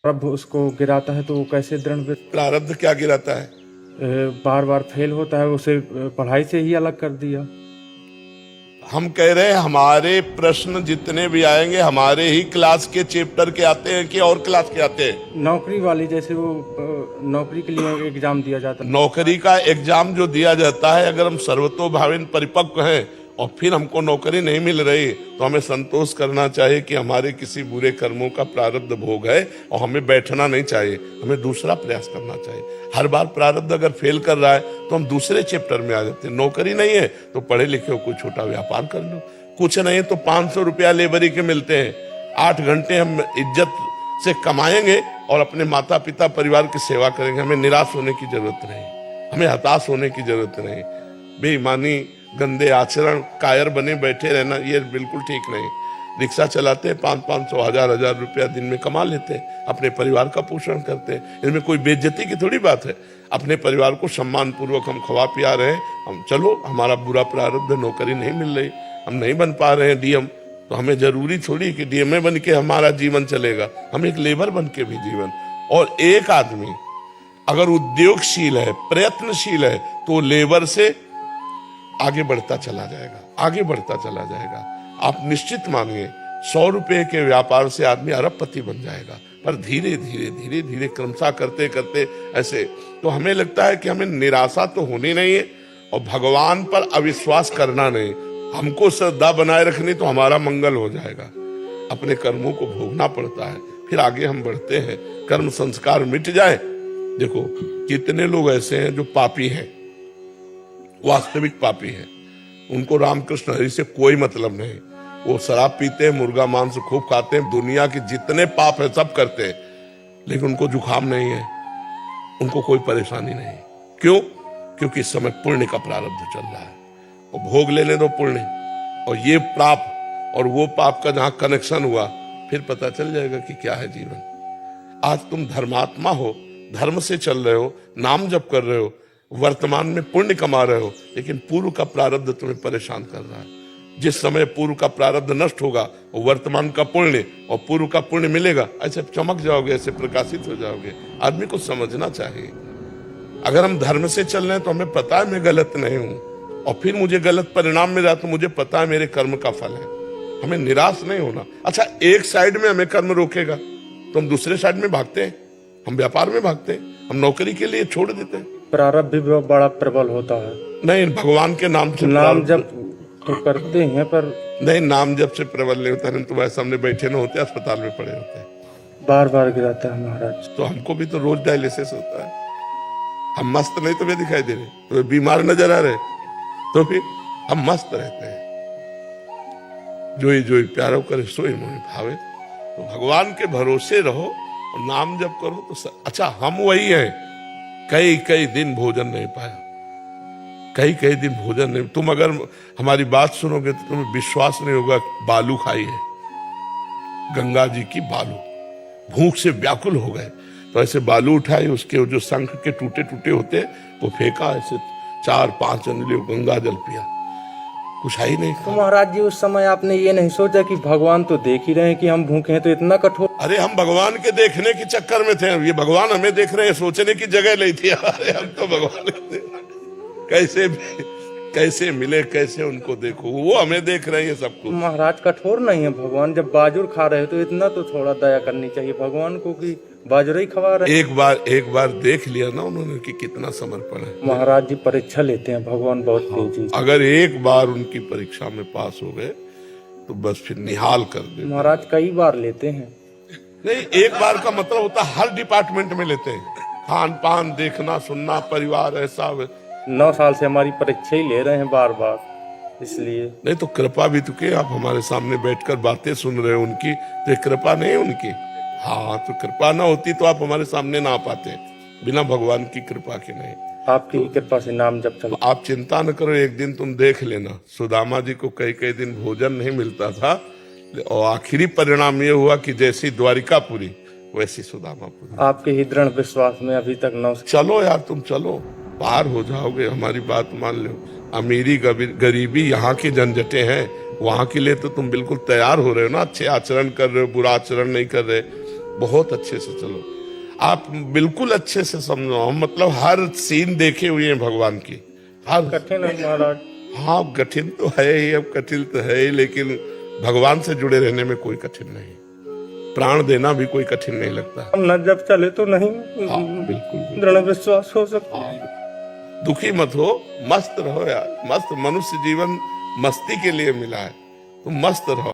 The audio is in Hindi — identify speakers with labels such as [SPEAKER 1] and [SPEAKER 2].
[SPEAKER 1] रब उसको गिराता है तो वो कैसे
[SPEAKER 2] प्रारब्ध क्या गिराता है?
[SPEAKER 1] बार बार फेल होता है, उसे पढ़ाई से ही अलग कर दिया।
[SPEAKER 2] हम कह रहे हैं हमारे प्रश्न जितने भी आएंगे हमारे ही क्लास के चैप्टर के आते हैं कि और क्लास के आते हैं?
[SPEAKER 1] नौकरी वाली, जैसे वो नौकरी के लिए एग्जाम दिया जाता है।
[SPEAKER 2] नौकरी का एग्जाम जो दिया जाता है, अगर हम सर्वतोभावेन परिपक्व हैं और फिर हमको नौकरी नहीं मिल रही तो हमें संतोष करना चाहिए कि हमारे किसी बुरे कर्मों का प्रारब्ध भोग है और हमें बैठना नहीं चाहिए, हमें दूसरा प्रयास करना चाहिए। हर बार प्रारब्ध अगर फेल कर रहा है तो हम दूसरे चैप्टर में आ जाते हैं। नौकरी नहीं है तो पढ़े लिखे हो कोई छोटा व्यापार कर लो, कुछ नहीं तो 500 रुपया लेबरी के मिलते हैं, 8 घंटे हम इज्जत से कमाएंगे और अपने माता पिता परिवार की सेवा करेंगे। हमें निराश होने की जरूरत नहीं, हमें हताश होने की जरूरत नहीं। बेईमानी, गंदे आचरण, कायर बने बैठे रहना ये बिल्कुल ठीक नहीं। रिक्शा चलाते हैं, 500 1000 रुपया दिन में कमा लेते हैं, अपने परिवार का पोषण करते हैं, इसमें कोई बेइज्जती की थोड़ी बात है। अपने परिवार को सम्मान पूर्वक हम खवा पिया रहे हैं। हम चलो हमारा बुरा प्रारब्ध, नौकरी नहीं मिल रही, हम नहीं बन पा रहे हैं डीएम, तो हमें जरूरी थोड़ी कि डीएमए बन के हमारा जीवन चलेगा, हम एक लेबर बन के भी जीवन। और एक आदमी अगर उद्योगशील है, प्रयत्नशील है, तो लेबर से आगे बढ़ता चला जाएगा, आगे बढ़ता चला जाएगा। आप निश्चित मानिए 100 रुपए के व्यापार से आदमी अरबपति बन जाएगा, पर धीरे धीरे धीरे धीरे क्रमशः करते करते ऐसे। तो हमें लगता है कि हमें निराशा तो होनी नहीं है और भगवान पर अविश्वास करना नहीं, हमको श्रद्धा बनाए रखनी तो हमारा मंगल हो जाएगा। अपने कर्मों को भोगना पड़ता है, फिर आगे हम बढ़ते हैं, कर्म संस्कार मिट जाए। देखो कितने लोग ऐसे हैं जो पापी हैं, वास्तविक पापी हैं, उनको रामकृष्ण हरि से कोई मतलब नहीं। वो शराब पीते हैं, मुर्गा मांस खूब खाते हैं, दुनिया के जितने पाप है सब करते हैं, लेकिन उनको जुकाम नहीं है, उनको कोई परेशानी नहीं। क्यों? क्योंकि इस समय पुण्य का प्रारब्ध चल रहा है और भोग लेने दो पुण्य, और ये पाप और वो पाप का जहां कनेक्शन हुआ फिर पता चल जाएगा कि क्या है जीवन। आज तुम धर्मात्मा हो, धर्म से चल रहे हो, नाम जप कर रहे हो, वर्तमान में पुण्य कमा रहे हो, लेकिन पूर्व का प्रारब्ध तुम्हें परेशान कर रहा है। जिस समय पूर्व का प्रारब्ध नष्ट होगा, वर्तमान का पुण्य और पूर्व का पुण्य मिलेगा, ऐसे चमक जाओगे, ऐसे प्रकाशित हो जाओगे। आदमी को समझना चाहिए, अगर हम धर्म से चल रहे हैं तो हमें पता है मैं गलत नहीं हूं, और फिर मुझे गलत परिणाम मिला तो मुझे पता है मेरे कर्म का फल है। हमें निराश नहीं होना। अच्छा, एक साइड में हमें कर्म रोकेगा तो हम दूसरे साइड में भागते हैं, हम व्यापार में भागते हैं, हम नौकरी के लिए छोड़ देते हैं।
[SPEAKER 1] प्रारब्ध भी बड़ा प्रबल होता है।
[SPEAKER 2] नहीं, भगवान के नाम से
[SPEAKER 1] नाम जप तो करते हैं, पर
[SPEAKER 2] नहीं, नाम जप से प्रबल नहीं होता। नहीं तो वैसे सामने बैठे न होते, अस्पताल में पड़े होते,
[SPEAKER 1] बार बार गिराता है महाराज।
[SPEAKER 2] तो हमको भी तो रोज डायलिसिस होता है। हम मस्त नहीं तुम्हें दिखाई दे रहे, तुम्हें बीमार नजर आ रहे, तो फिर हम मस्त रहते हैं। जोई जोई प्यारो करे सोई मोहि भावे। तो भगवान के भरोसे रहो और नाम जप करो तो अच्छा, हम वही हैं, कई कई दिन भोजन नहीं पाया, कई कई दिन भोजन नहीं। तुम अगर हमारी बात सुनोगे तो तुम्हें विश्वास नहीं होगा। बालू खाई है, गंगा जी की बालू, भूख से व्याकुल हो गए तो ऐसे बालू उठाए, उसके जो शंख के टूटे टूटे होते वो फेंका, ऐसे 4-5 अंजलि गंगा जल पिया, कुछ है ही नहीं।
[SPEAKER 1] तो महाराज जी उस समय आपने ये नहीं सोचा कि भगवान तो देख ही रहे हैं कि हम भूखे हैं, तो इतना कठोर?
[SPEAKER 2] अरे हम भगवान के देखने के चक्कर में थे, ये भगवान हमें देख रहे हैं, सोचने की जगह नहीं थी। अरे हम तो भगवान कैसे मिले, कैसे उनको देखो, वो हमें देख रहे हैं सब कुछ।
[SPEAKER 1] महाराज कठोर नहीं है भगवान, जब बाजुर खा रहे हो तो इतना तो थोड़ा दया करनी चाहिए भगवान को कि बाजुर ही खवा रहे।
[SPEAKER 2] एक बार देख लिया ना उन्होंने कि कितना समर्पण है।
[SPEAKER 1] महाराज जी परीक्षा लेते हैं भगवान बहुत तेजी से।
[SPEAKER 2] अगर एक बार उनकी परीक्षा में पास हो गए तो बस फिर निहाल कर दे।
[SPEAKER 1] महाराज कई बार लेते हैं।
[SPEAKER 2] नहीं, एक बार का मतलब होता है हर डिपार्टमेंट में लेते हैं, खान पान, देखना सुनना, परिवार, ऐसा।
[SPEAKER 1] 9 साल से हमारी परीक्षा ही ले रहे हैं बार बार, इसलिए।
[SPEAKER 2] नहीं तो कृपा भी तो के, आप हमारे सामने बैठकर बातें सुन रहे हो उनकी, तो कृपा नहीं है उनकी। हाँ, तो कृपा ना होती तो आप हमारे सामने ना आ पाते, बिना भगवान की कृपा के नहीं।
[SPEAKER 1] आपकी कृपा से नाम जब चल।
[SPEAKER 2] आप चिंता न करो, एक दिन तुम देख लेना, सुदामा जी को कई कई दिन भोजन नहीं मिलता था और आखिरी परिणाम ये हुआ कि जैसी द्वारिकापुरी वैसी सुदामापुरी।
[SPEAKER 1] आपके ही दृढ़ विश्वास में अभी तक 9।
[SPEAKER 2] चलो यार, तुम चलो, पार हो जाओगे, हमारी बात मान लो। अमीरी गरीबी यहाँ की झंझटें हैं, वहां के लिए तो तुम बिल्कुल तैयार हो रहे हो ना, अच्छे आचरण कर रहे हो, बुरा आचरण नहीं कर रहे, बहुत अच्छे से चलो, आप बिल्कुल अच्छे से समझो। हम मतलब हर सीन देखे हुए हैं भगवान की, हर।
[SPEAKER 1] कठिन है महाराज।
[SPEAKER 2] हाँ कठिन तो है ही, अब कठिन तो है ही, लेकिन भगवान से जुड़े रहने में कोई कठिन नहीं, प्राण देना भी कोई कठिन नहीं लगता।
[SPEAKER 1] हम न जब चले तो नहीं
[SPEAKER 2] हाँ बिल्कुल,
[SPEAKER 1] दृढ़ विश्वास हो सकता है।
[SPEAKER 2] दुखी मत हो, मस्त रहो यार, मस्त। मनुष्य जीवन मस्ती के लिए मिला है, तुम मस्त रहो।